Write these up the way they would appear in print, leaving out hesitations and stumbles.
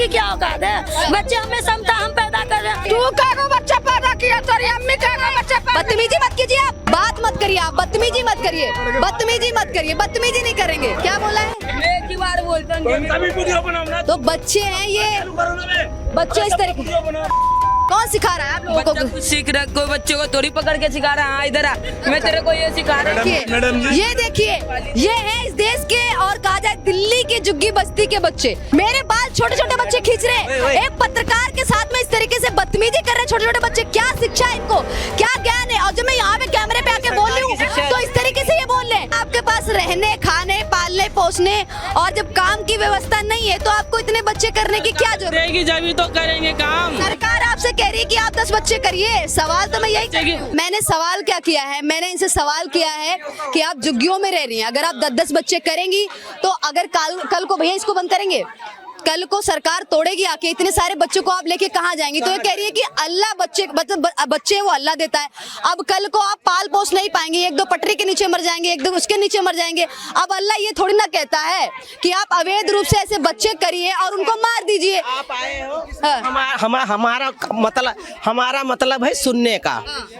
की क्या औकात है? बच्चे हमें समता हम पैदा कर रहे हैं। तू कहो बच्चा पैदा किया, तेरी अम्मी कहो बच्चा पैदा। बदतमीजी मत कीजिए, आप बात मत करिए, आप बदतमीजी मत करिए, बदतमीजी मत करिए, बदतमीजी नहीं करेंगे। क्या बोला है? मैं एक ही बार बोलता हूँ। तो बच्चे हैं ये, बच्चे इस तरीके कौन सिखा रहा है आप लोगों बच्चा को? कुछ सीख रहा है, कोई बच्चे को थोड़ी पकड़ के सिखा रहा है। हाँ इधर आ, मैं तेरे को ये सिखा रहा हूँ। ये देखिए, ये है इस देश के और कहा जाए दिल्ली के झुग्गी बस्ती के बच्चे। मेरे बाल छोटे छोटे बच्चे खींच रहे हैं, एक पत्रकार के साथ में इस तरीके से बदतमीजी कर रहे हैं छोटे छोटे बच्चे। क्या शिक्षा है इनको, क्या ज्ञान है? और जब मैं यहाँ पे कैमरे पे आके बोल रही हूँ तो इस तरीके से ये बोल रहे हैं। आपके पास रहने खाने पालने पोसने और जब काम की व्यवस्था नहीं है तो आपको इतने बच्चे करने की क्या जरूरत है? जब तो करेंगे काम। सरकार आपसे कह रही है कि आप 10 बच्चे करिए। सवाल तो मैं यही, मैंने सवाल क्या किया है, मैंने इनसे सवाल किया है कि आप झुग्गियों में रह रही हैं, अगर आप 10-10 बच्चे करेंगी तो अगर कल को भैया इसको बंद करेंगे, कल को सरकार तोड़ेगी आके, इतने सारे बच्चों को आप लेके कहाँ जाएंगी? तो ये कह रही है कि अल्लाह बच्चे वो अल्लाह देता है। अब कल को आप पाल पोस नहीं पाएंगे, एक दो पटरी के नीचे मर जाएंगे, एक दो उसके नीचे मर जाएंगे। अब अल्लाह ये थोड़ी ना कहता है कि आप अवैध रूप से ऐसे बच्चे करिए और उनको मार दीजिए। आप आए हो, हमारा मतलब है सुनने का।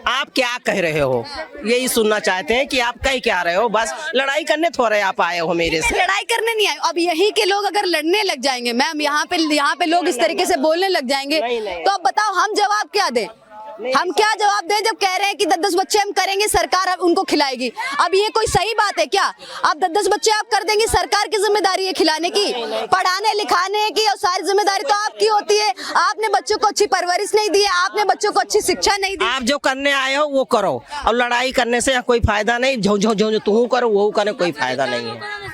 आप क्या कह रहे हो यही सुनना चाहते हैं कि आप कह क्या रहे हो। बस लड़ाई करने थोड़े आप आए हो मेरे से। लड़ाई करने नहीं आए। अब यही के लोग अगर लड़ने लग जाएंगे मैम, यहाँ पे लोग इस तरीके से बोलने लग जाएंगे, तो अब बताओ हम जवाब क्या दें? हम क्या जवाब दें जब कह रहे हैं कि 10-10 बच्चे हम करेंगे, सरकार अब उनको खिलाएगी? अब ये कोई सही बात है क्या? आप 10-10 बच्चे आप कर देंगे, सरकार की जिम्मेदारी है खिलाने की, पढ़ाने लिखाने की, और सारी जिम्मेदारी तो आपकी होती है। आपने बच्चों को अच्छी परवरिश नहीं दी है, आपने बच्चों को अच्छी शिक्षा नहीं दी। आप जो करने आए हो वो करो, और लड़ाई करने से कोई फायदा नहीं। जो तू करो वो करे, कोई फायदा नहीं है।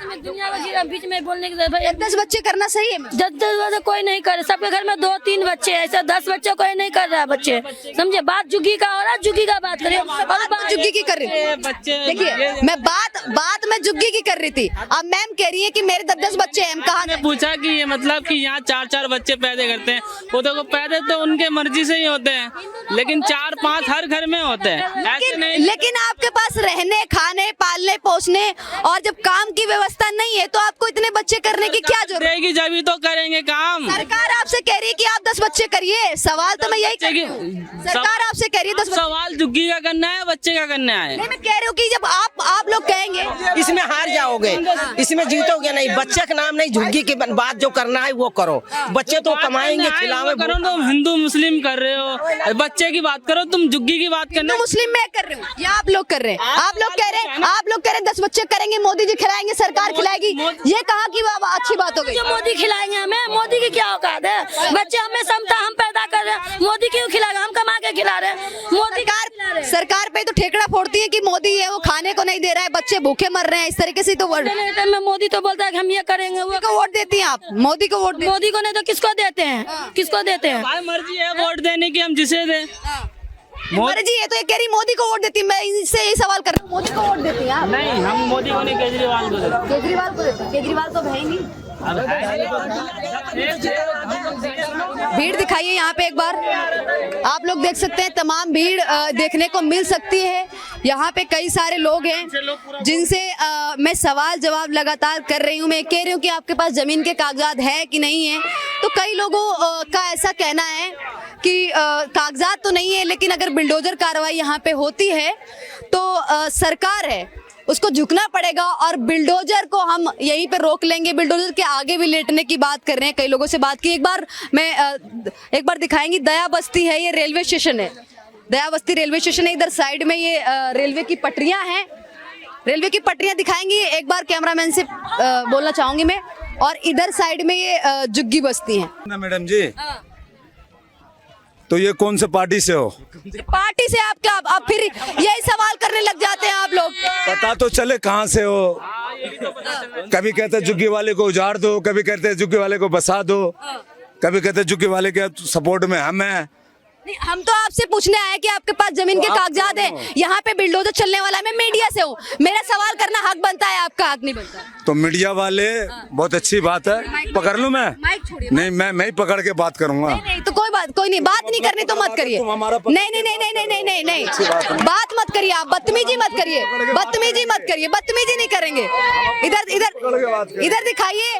बीच में बोलने की जरूरत 10 बच्चे करना सही है? 10 बच्चे कोई नहीं करे, सबके घर में 2-3 बच्चे, ऐसा 10 बच्चे कोई नहीं कर रहा है बच्चे। समझे? बात झुग्गी का हो रहा है, झुग्गी का बात करिए। और बात झुग्गी की कर रही हूँ, देखिए मैं बात मैं झुग्गी की कर रही थी। अब मैम कह रही है कि मेरे 10-10 बच्चे हैं। कहा ने पूछा कि ये मतलब कि यहाँ 4-4 बच्चे पैदा करते हैं, वो तो पैदा तो उनके मर्जी से ही होते हैं, लेकिन 4-5 हर घर में होते हैं, ऐसे नहीं। लेकिन आपके पास रहने खाने पालने पोसने और जब काम की व्यवस्था नहीं है तो आपको इतने बच्चे करने की क्या जरूरत है? जब तो करेंगे काम। सरकार आपसे कह रही है कि आप 10 बच्चे करिए। सवाल तो मैं यही कर रही हूँ, सरकार आपसे कह रही है 10 बच्चे। सवाल झुग्गी का करना है, बच्चे का करना है। नहीं, मैं कह रही हूँ कि जब आप लोग कहेंगे इसमें हार जाओगे, इसमें जीतोगे नहीं। बच्चे का नाम नहीं, झुग्गी की बात जो करना है वो करो। बच्चे तो कमाएंगे, खिलावे। करो तुम हिंदू मुस्लिम कर रहे हो, बच्चे की बात करो, तुम झुग्गी की बात करना। मुस्लिम मैं कर रही हूँ या आप लोग कर रहे हैं? आप लोग कह रहे हैं 10 बच्चे करेंगे, मोदी जी खिलाएंगे, सरकार खिलाएगी। ये कहा कि अच्छी बात हो गई? मोदी खिलाएंगे हमें, मोदी की क्या औकात है? बच्चे हमें समता हम पैदा कर रहे हैं, मोदी क्यों खिलाएगा? हम कमा के खिला रहे हैं। मोदी सरकार पे तो ठेकड़ा फोड़ती है कि मोदी है वो खाने को नहीं दे रहा है, बच्चे भूखे मर रहे हैं, इस तरीके से। तो मोदी तो बोलता है कि हम ये करेंगे, वो को वोट देती हैं आप? मोदी को वोट? मोदी को नहीं तो किसको देते हैं? किसको देते हैं? भाई मर्जी है वोट देने की, हम जिसे दे मर्जी है। तो ये कह रही मोदी को वोट देती है। मैं इससे यही सवाल कर रहा हूँ, मोदी को वोट देती है? नहीं, हम मोदी को नहीं, केजरीवाल को देते। केजरीवाल को देते? केजरीवाल तो है नहीं। भीड़ दिखाइए यहाँ पे एक बार, आप लोग देख सकते हैं तमाम भीड़ देखने को मिल सकती है। यहाँ पे कई सारे लोग हैं जिनसे मैं सवाल जवाब लगातार कर रही हूँ। मैं कह रही हूँ कि आपके पास जमीन के कागजात है कि नहीं है, तो कई लोगों का ऐसा कहना है कि कागजात तो नहीं है, लेकिन अगर बिल्डोजर कार्रवाई यहाँ पे होती है तो सरकार है उसको झुकना पड़ेगा और बिल्डोजर को हम यहीं पे रोक लेंगे। बिल्डोजर के आगे भी लेटने की बात कर रहे हैं, कई लोगों से बात की। एक बार दिखाएंगी, दया बस्ती है, ये रेलवे स्टेशन है, दया बस्ती रेलवे स्टेशन है। इधर साइड में ये रेलवे की पटरियां हैं, रेलवे की पटरियां दिखाएंगी एक बार, कैमरामैन से बोलना चाहूंगी मैं। और इधर साइड में ये झुग्गी बस्ती है ना मैडम जी। तो ये कौन से पार्टी से हो? पार्टी से आप क्या? अब फिर यही सवाल करने लग जाते हैं आप लोग। पता तो चले कहाँ से हो। कभी कहते झुग्गी वाले को उजाड़ दो, कभी कहते हैं झुग्गी वाले को बसा दो, कभी कहते हैं झुग्गी वाले के सपोर्ट में हम हैं। नहीं, हम तो आपसे पूछने आए कि आपके पास जमीन के कागजात हैं, यहाँ पे बिल्डोजर चलने वाला है। मैं मीडिया से हूँ, मेरा सवाल करना हक बनता है, आपका हक नहीं बनता। तो मीडिया वाले बहुत अच्छी बात है, पकड़ लूं मैं? नहीं, मैं ही पकड़ के बात करूंगा। नहीं, तो कोई बात कोई नहीं, बात नहीं करनी तो मत करिए। नहीं नहीं नहीं नहीं नहीं नहीं नहीं, बात मत करिए आप, बदतमीजी मत करिए, बदतमीजी मत करिए, बदतमीजी नहीं करेंगे। इधर इधर इधर दिखाइए।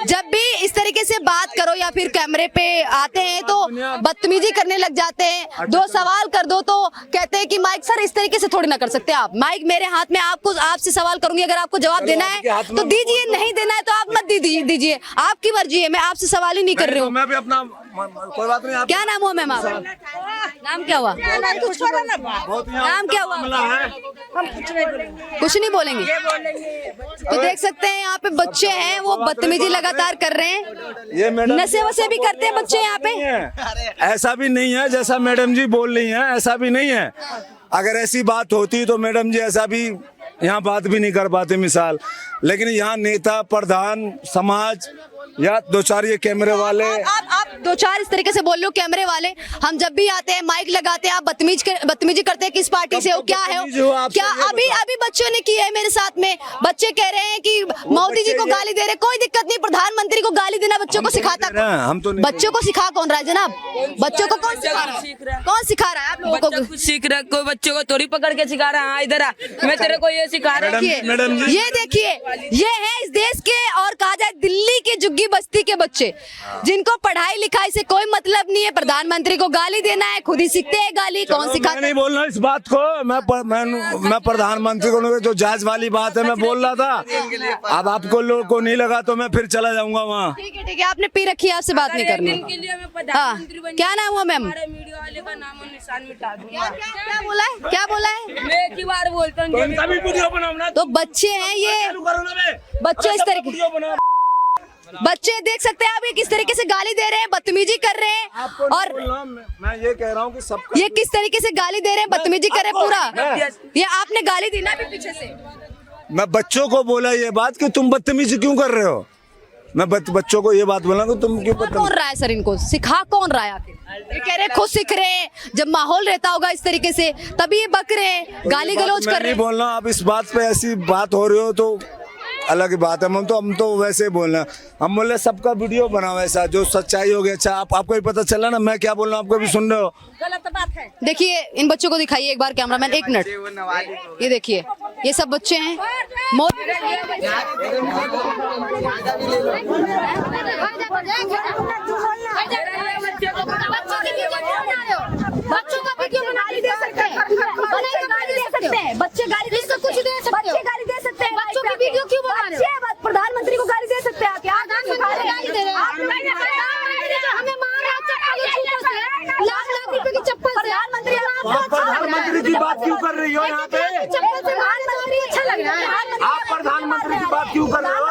जब भी इस तरीके से बात करो या फिर कैमरे पे आते हैं तो बदतमीजी करने लग जाते हैं। दो सवाल कर दो तो कहते हैं कि माइक सर इस तरीके से थोड़ी ना कर सकते आप, माइक मेरे हाथ में, आपसे सवाल करूंगी, अगर आपको जवाब देना है तो दीजिए, नहीं देना है तो आप मत दीजिए, आपकी मर्जी है। मैं आपसे सवाल ही नहीं कर रही हूँ। मैं भी अपना कोई बात नहीं। क्या नाम हुआ मैम आपका? नाम क्या हुआ? नाम क्या हुआ? कुछ नहीं बोलेंगे। तो देख सकते हैं यहाँ पे बच्चे हैं, वो बदतमीजी लगातार कर रहे हैं, ये मैडम नशे वशे भी करते हैं बच्चे यहाँ पे। ऐसा भी नहीं है जैसा मैडम जी बोल रही हैं, ऐसा भी नहीं है। अगर ऐसी बात होती तो मैडम जी ऐसा भी यहाँ बात भी नहीं कर पाते मिसाल। लेकिन यहाँ नेता, प्रधान, समाज या दो चार ये कैमरे वाले, आप दो चार इस तरीके से बोल लो कैमरे वाले। हम जब भी आते हैं माइक लगाते हैं, आप बदतमीजी करते हैं। किस पार्टी से हो, क्या है हो? क्या अभी बच्चों ने किया है मेरे साथ में? बच्चे कह रहे हैं कि मोदी जी को गाली दे रहे। कोई दिक्कत नहीं, प्रधानमंत्री को गाली देना बच्चों को सिखाता हम तो बच्चों को सिखा कौन रहा है जनाब? बच्चों को कौन सिखा रहा है? कौन सिखा रहा है आप लोगों को? कुछ सीख रहा है, कोई बच्चों को थोड़ी पकड़ के सिखा रहा है। हाँ इधर आ, मैं तेरे को ये सिखा रहा हूँ। मैडम जी, ये देखिए, ये है इस देश के और कहा जाए दिल्ली के झुग्गी बस्ती के बच्चे, जिनको पढ़ाई लिखाई से कोई मतलब नहीं है। प्रधानमंत्री को गाली देना है, खुद ही सीखते हैं गाली। कौन सिखाता? मैं नहीं बोल रहा इस बात को। मैं प्रधानमंत्री को जो जायज वाली बात है मैं बोल रहा था। अब आपको लोगों को नहीं लगा तो मैं फिर चला जाऊंगा वहाँ। ठीक है, आपने पी रखी है, आपसे बात नहीं करनी। हाँ, क्या नाम हुआ मैम? मीडिया वाले का नाम और निशान मिटा दूंगा। क्या बोला है? क्या बोला है? मैं एक ही बार बोलता हूँ। तो बच्चे हैं ये, बच्चे इस तरीके, बच्चे देख सकते हैं आप, ये किस तरीके से गाली दे रहे हैं, बदतमीजी कर रहे हैं। और मैं ये कह रहा हूँ कि सब ये किस तरीके से गाली दे रहे हैं, बदतमीजी कर रहे हैं पूरा। ये आपने गाली दी ना भी पीछे से। मैं बच्चों को बोला ये बात कि तुम बदतमीजी क्यों कर रहे हो। मैं बच्चों को ये बात बोला कि तुम क्यों कौन रहा है सर इनको? सिखा कौन रहा है आखिर? ये कह रहे खुद सीख रहे हैं। जब माहौल रहता होगा इस तरीके से तभी ये बक रहे हैं, गाली गलौज कर रहे हैं। बोल रहा हूँ, आप इस बात पे ऐसी बात हो रही हो तो अलग ही बात है। हम तो वैसे ही बोल रहे हैं। हम बोले सबका वीडियो बनाओ ऐसा जो सच्चाई हो गया। अच्छा आपको भी पता चला ना मैं क्या बोल रहा हूँ, आपको भी सुन रहे हो। गलत बात है। देखिए इन बच्चों को दिखाइए एक बार कैमरामैन, एक मिनट। ये देखिए, ये सब बच्चे हैं। बच्चों का वीडियो बना दे सकते हैं, बच्चे गाली दे सकते हैं, बच्चे गाली दे सकते हैं। बच्चों की वीडियो क्यों बना रहे हो? प्रधानमंत्री को गाली दे सकते हैं आप? क्या गाली दे रहे हैं? हमें मार रहा है लाख रुपए की चप्पल से। प्रधानमंत्री की बात क्यों कर रही हो यहाँ पे? चप्पल से प्रधानमंत्री अच्छा लग रहा है। आप प्रधानमंत्री की बात क्यों कर रहे हो?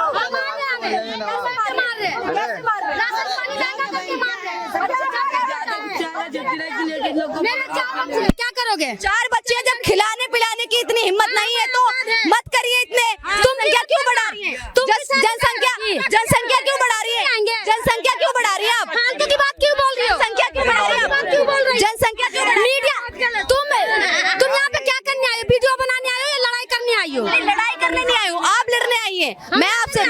क्या करोगे? 4 बच्चे जब खिलाने पिलाने की इतनी हिम्मत नहीं है तो मत करिए इतने। तुम क्या क्यों बढ़ा रही है? तुम जनसंख्या क्यों बढ़ा रही है? जनसंख्या क्यों बढ़ा रही है? आप फालतू की बात क्यों बोल रही हो? जनसंख्या क्यों बढ़ा रही है? जनसंख्या क्यों बढ़ा रही है? तुम यहाँ पे क्या करने आए हो? वीडियो बनाने आए हो या लड़ाई करने आई हो? लड़ाई करने नहीं आई हो, आप लड़ने आई है। मैं आपसे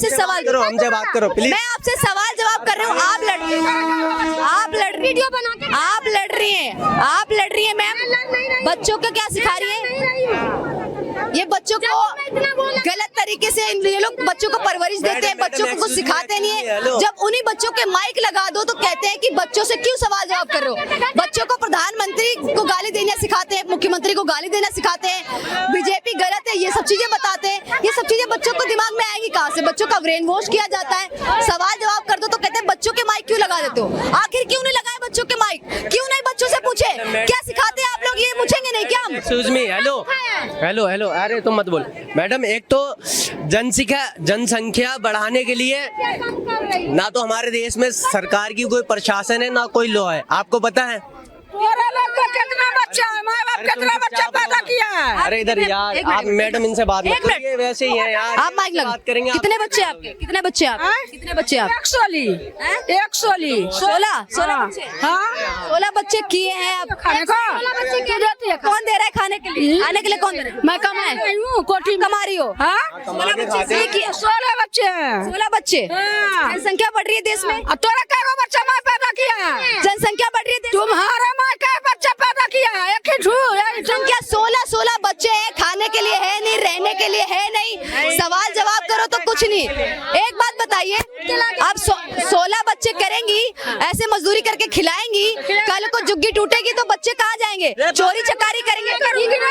सवाल करो, हमसे बात करो प्लीज। मैं आपसे सवाल जवाब कर रही हूँ, आप लड़ वीडियो बना के आप लड़ रही हैं मैम। बच्चों को क्या सिखा रही है? ये बच्चों को गलत तरीके से ये लोग बच्चों को परवरिश देते हैं, बच्चों को कुछ सिखाते नहीं है। जब उन्हीं बच्चों के माइक लगा दो तो कहते हैं कि बच्चों से क्यों सवाल जवाब कर रहे हो? बच्चों को प्रधानमंत्री को गाली देना सिखाते हैं, मुख्यमंत्री को गाली देना सिखाते हैं, बीजेपी गलत है, ये सब चीजें बताते हैं। ये सब चीजें बच्चों को दिमाग में आएगी कहाँ से? बच्चों का ब्रेन वॉश किया जाता है। सवाल जवाब कर दो तो कहते हैं बच्चों के माइक क्यों लगा देते हो? आखिर क्यों नहीं लगाए बच्चों के माइक? क्यों नहीं बच्चों से पूछे क्या सिखाते हैं आप लोग? ये पूछेंगे नहीं क्या हम? एक्सक्यूज मी, हेलो, अरे तुम मत बोल मैडम। एक तो जनसंख्या बढ़ाने के लिए ना तो हमारे देश में सरकार की कोई प्रशासन है ना कोई लॉ है, आपको पता है? तुम्हारा लोग का कितना बच्चा है, माँ बाप कितना बच्चा पैदा किया है। अरे इधर यार आप मैडम इनसे बात मत करिए, वैसे ही है यार। आप माइक लगा, बात करेंगे आप। कितने बच्चे आपके, कितने बच्चे आप, कितने बच्चे आप? 116 16 बच्चे। हाँ 16 बच्चे किए हैं आप खाने को कौन दे रहा है खाने के लिए? खाने के लिए कौन दे रहा है? मैं कमाई कोठी कमा रही हो? हाँ 16 बच्चे 16 बच्चे हैं। 16 बच्चे। हाँ। जनसंख्या बढ़ रही है देश में, तोरा क्या बच्चा माँ पैदा किया है? जनसंख्या बढ़ रही है देश में। तुम्हारा माँ क्या बच्चा पैदा किया है? एक ही जनसंख्या 16 बच्चे हैं, खाने के लिए है नहीं, रहने के लिए है नहीं, सवाल जवाब करो तो कुछ नहीं। एक बात बताइए, आप 16 बच्चे करेंगी, ऐसे मजदूरी करके खिलाएंगी, कल को झुग्गी टूटेगी तो बच्चे कहाँ जाएंगे? चोरी चकारी करेंगे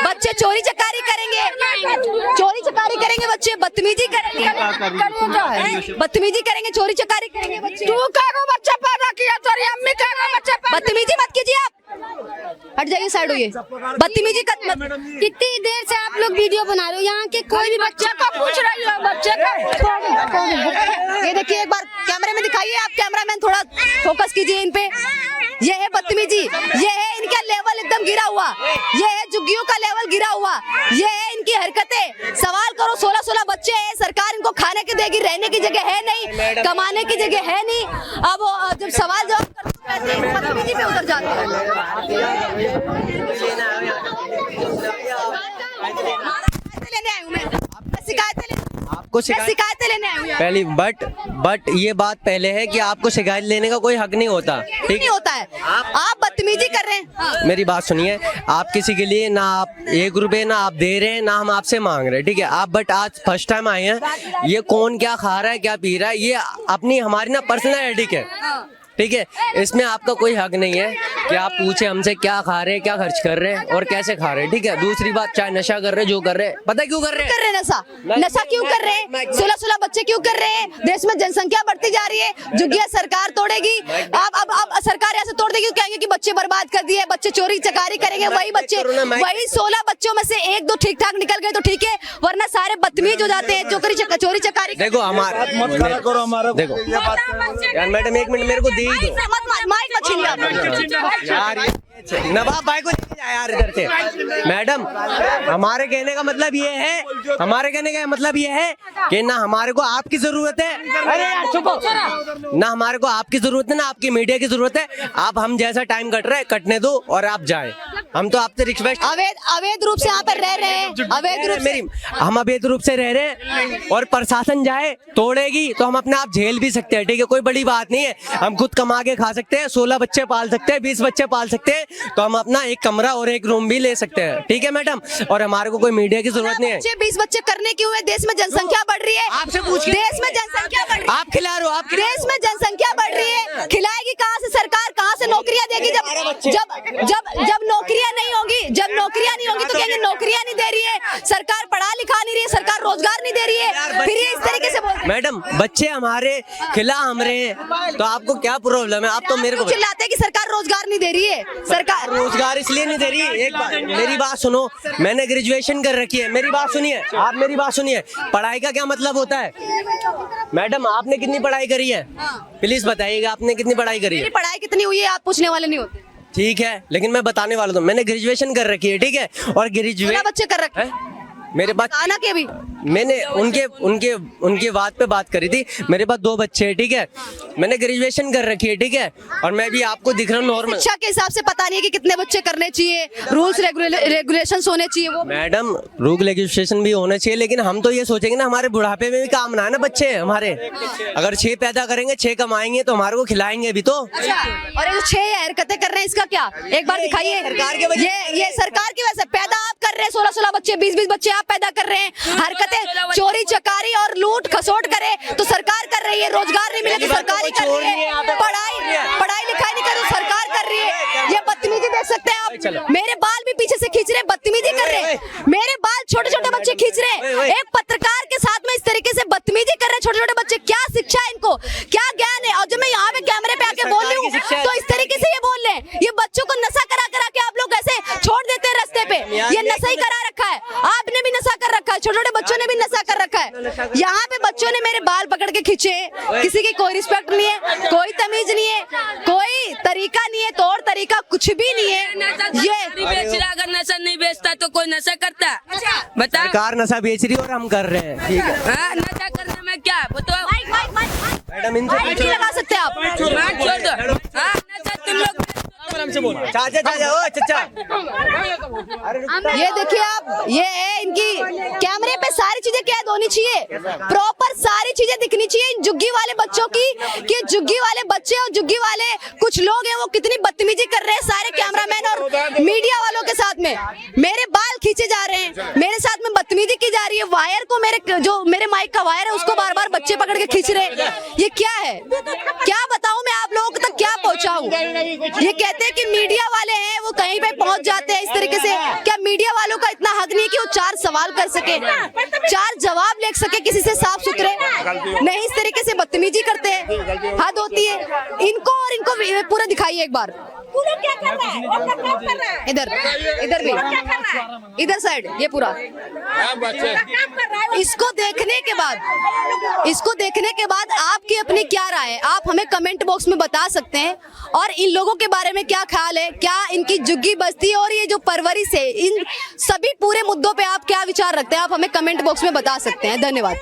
बच्चे, चोरी चकारी करेंगे बच्चे, बदतमीजी करेंगे, चोरी चकारी करेंगे बच्चे। तू क्या बच्चा पैदा किया? तेरी अम्मी क्या बच्चा पैदा? बदतमीजी मत कीजिए, आप हट जाइए, साइड होइए, बदतमीजी मत। कितनी देर से आप लोग वीडियो बना रहे हो? यहाँ के कोई भी बच्चे का पूछ रही हो, बच्चे का। ये देखिए, एक बार कैमरे में दिखाइए, आप कैमरामैन थोड़ा फोकस कीजिए इन पे। ये है बदतमीजी, ये है इनका लेवल एकदम गिरा हुआ, ये है झुग्गियों का लेवल गिरा हुआ, ये है इनकी हरकतें। सवाल करो, 16 बच्चे हैं, सरकार इनको खाने की देगी, रहने की जगह है नहीं, कमाने की जगह है नहीं। अब जब सवाल जवाब करते हैं बदतमीजी पे उतर जाते हैं। शिकायतें लेने आई हूँ यहाँ। पहली बट ये बात पहले है कि आपको शिकायत लेने का कोई हक नहीं होता, ठीक नहीं होता है, आप बदतमीजी कर रहे हैं। हाँ। मेरी बात सुनिए, आप किसी के लिए ना आप 1 रुपए ना आप दे रहे हैं, ना हम आपसे मांग रहे हैं, ठीक है। आप बट आज फर्स्ट टाइम आए हैं, ये कौन क्या खा रहा है क्या पी रहा है, ये अपनी हमारी ना पर्सनल एडिक है, ठीक है। इसमें आपका कोई हक नहीं है कि आप पूछे हमसे क्या खा रहे हैं, क्या खर्च कर रहे हैं और कैसे खा रहे हैं, ठीक है। दूसरी बात, चाहे नशा कर रहे हैं, जो कर रहे हैं, पता क्यों कर रहे हैं? नशा क्यों कर रहे हैं? 16 बच्चे क्यों कर रहे हैं? देश में जनसंख्या बढ़ती जा रही है, झुग्गियां सरकार तोड़ेगी, अब सरकार ऐसे तोड़ देगी, कहेंगे कि बच्चे बर्बाद कर दिए, बच्चे चोरी चकारी करेंगे, वही बच्चे, वही 16 बच्चों में से 1-2 ठीक ठाक निकल गए तो ठीक है, वरना सारे बदतमीज हो जाते हैं, चोरी चकारी। देखो हमारा देखो यार, मैडम 1 मिनट मेरे को दे ही दो माइक मत छीनिए आप। यार, नवाब भाई को लेके जा यार इधर से। मैडम, हमारे कहने का मतलब ये है, कि ना हमारे को आपकी जरूरत है, अरे यार चुप हो, ना हमारे को आपकी जरूरत है ना आपकी मीडिया की जरूरत है। आप हम जैसा टाइम कट रहा है कटने दो और आप जाए, हम तो आपसे रिक्वेस्ट। अवैध रूप से यहाँ पर रह रहे हैं, हम अवैध रूप से रह रहे हैं और प्रशासन जाए तोड़ेगी तो हम अपने आप झेल भी सकते हैं, ठीक है, कोई बड़ी बात नहीं है। हम खुद कमा के खा सकते हैं, 16 बच्चे पाल सकते हैं, 20 बच्चे पाल सकते हैं, तो हम अपना एक कमरा और एक रूम भी ले सकते हैं, ठीक है मैडम। और हमारे को कोई मीडिया की जरूरत नहीं है। 20 बच्चे करने क्यों है? देश में जनसंख्या बढ़ रही है, आपसे पूछ, देश में जनसंख्या बढ़ रही है, आप खिला रहे हो, आप देश में जनसंख्या बढ़ रही है, खिलाएगी कहाँ से सरकार? कहाँ से नौकरियां देगी? जब नौकरियां नहीं होगी तो कहेंगे नौकरियां नहीं दे रही है सरकार, पढ़ा लिखा नहीं रही है सरकार, रोजगार नहीं दे रही है, फिर ये इस तरीके से बोलते हैं। मैडम, बच्चे हमारे खिला हम रहे हैं तो आपको क्या प्रॉब्लम है? आप तो मेरे को चिल्लाते हैं कि सरकार रोजगार नहीं दे रही है, सरकार रोजगार इसलिए नहीं दे रही। एक बात, मेरी बात सुनो, मैंने ग्रेजुएशन कर रखी है, मेरी बात सुनिए, आप मेरी बात सुनिए। पढ़ाई का क्या मतलब होता है? मैडम, आपने कितनी पढ़ाई करी है? प्लीज बताइएगा, आपने कितनी पढ़ाई करी है? पढ़ाई कितनी हुई है आप पूछने वाले नहीं होते, ठीक है, लेकिन मैं बताने वाला हूँ, मैंने ग्रेजुएशन कर रखी है, ठीक है, और ग्रेजुएट बच्चे कर रखे मेरे पास आना के भी मैंने उनके बात पे बात करी थी। मेरे पास 2 बच्चे हैं, ठीक है, मैंने ग्रेजुएशन कर रखी है, ठीक है, और मैं भी आपको दिख रहा हूँ नॉर्मल। शिक्षा के हिसाब से पता नहीं है कि कितने बच्चे करने चाहिए, रूल्स रेगुलेशंस होने चाहिए। वो मैडम, रूल रेगुलेशन भी होना चाहिए, लेकिन हम तो ये सोचेंगे ना हमारे बुढ़ापे में भी काम ना है ना बच्चे हमारे। अगर 6 पैदा करेंगे, 6 कमाएंगे तो हमारे को खिलाएंगे भी तो। और ये 6 हरकतें कर रहे हैं, इसका क्या? एक बार दिखाइए। सरकार की वजह, ये सरकार की वजह से पैदा आप कर रहे हैं, 16 बच्चे, 20 बच्चे आप पैदा कर रहे हैं, हरकतें चोरी चकारी और लूट खसोट करे तो सरकार कर रही है, रोजगार नहीं मिले तो सरकार ही कर रही है, पढ़ाई लिखाई नहीं कर रही सरकार कर रही है। ये बदतमीजी देख सकते हैं आप, मेरे बाल भी पीछे से खींच रहे हैं, बदतमीजी कर रहे हैं, मेरे बाल छोटे बच्चे खींच रहे हैं, एक पत्रकार के साथ में इस तरीके से बदतमीजी कर रहे हैं छोटे बच्चे। क्या शिक्षा है इनको, क्या ज्ञान है? और जब मैं यहाँ पे कैमरे पे आके बोल रही हूँ तो इस तरीके से ये बोल रहे हैं। ये बच्चों को नशा करा के आप लोग ऐसे छोड़ देते हैं रास्ते पे, ये नशा ही करा रखा है, आपने भी नशा कर रखा है, छोटे बच्चों ने भी नशा कर रखा है। यहाँ पे बच्चों ने मेरे बाल पकड़ के खींचे, किसी की कोई रिस्पेक्ट नहीं है, कोई तमीज नहीं है, कोई तरीका नहीं है, तौर तरीका कुछ भी नहीं है। ये बेच रहा, अगर नशा नहीं बेचता तो कोई नशा करता? बता। सरकार नशा बेच रही है और हम कर रहे हैं, ठीक है। हाँ, नशा करने में क्या बताओ? मैडम इनसे नहीं लगा सकते आप। मार छोड़ दो। हाँ, नशा तुम लोग चाचा चाचा ओ चाचा ये देखिए आप, ये है इनकी कैमरे पे सारी चीजें कैद होनी चाहिए, प्रॉपर सारी चीजें दिखनी चाहिए इन जुग्गी वाले बच्चों की, कि जुग्गी वाले बच्चे और जुग्गी वाले कुछ लोग हैं वो कितनी बदतमीजी कर रहे हैं सारे कैमरामैन और मीडिया वालों के साथ में। मेरे बाल खींचे जा रहे हैं, मेरे साथ में बदतमीजी की जा रही है, वायर को मेरे माइक का वायर है उसको बार बार बच्चे पकड़ के खींच रहे हैं। ये क्या है? क्या बताऊं मैं आप लोगों तक, क्या पहुंचाऊं? ये कहते हैं कि मीडिया वाले हैं वो कहीं पे पहुंच जाते हैं इस तरीके से। क्या मीडिया वालों का इतना हक नहीं है कि वो 4 सवाल कर सके, 4 जवाब ले सके किसी से साफ सुथरे? नहीं, इस तरीके से बदतमीजी करते हैं, हद होती है इनको। और इनको पूरा दिखाइए एक बार, क्या कर रहा है? वो क्या कर रहा है? इधर भी, इधर साइड, ये पूरा। इसको देखने के बाद आपकी अपनी क्या राय है, आप हमें कमेंट बॉक्स में बता सकते हैं। और इन लोगों के बारे में क्या ख्याल है, क्या इनकी जुग्गी बस्ती और ये जो परवरिश है, इन सभी पूरे मुद्दों पे आप क्या विचार रखते हैं, आप हमें कमेंट बॉक्स में बता सकते हैं। धन्यवाद।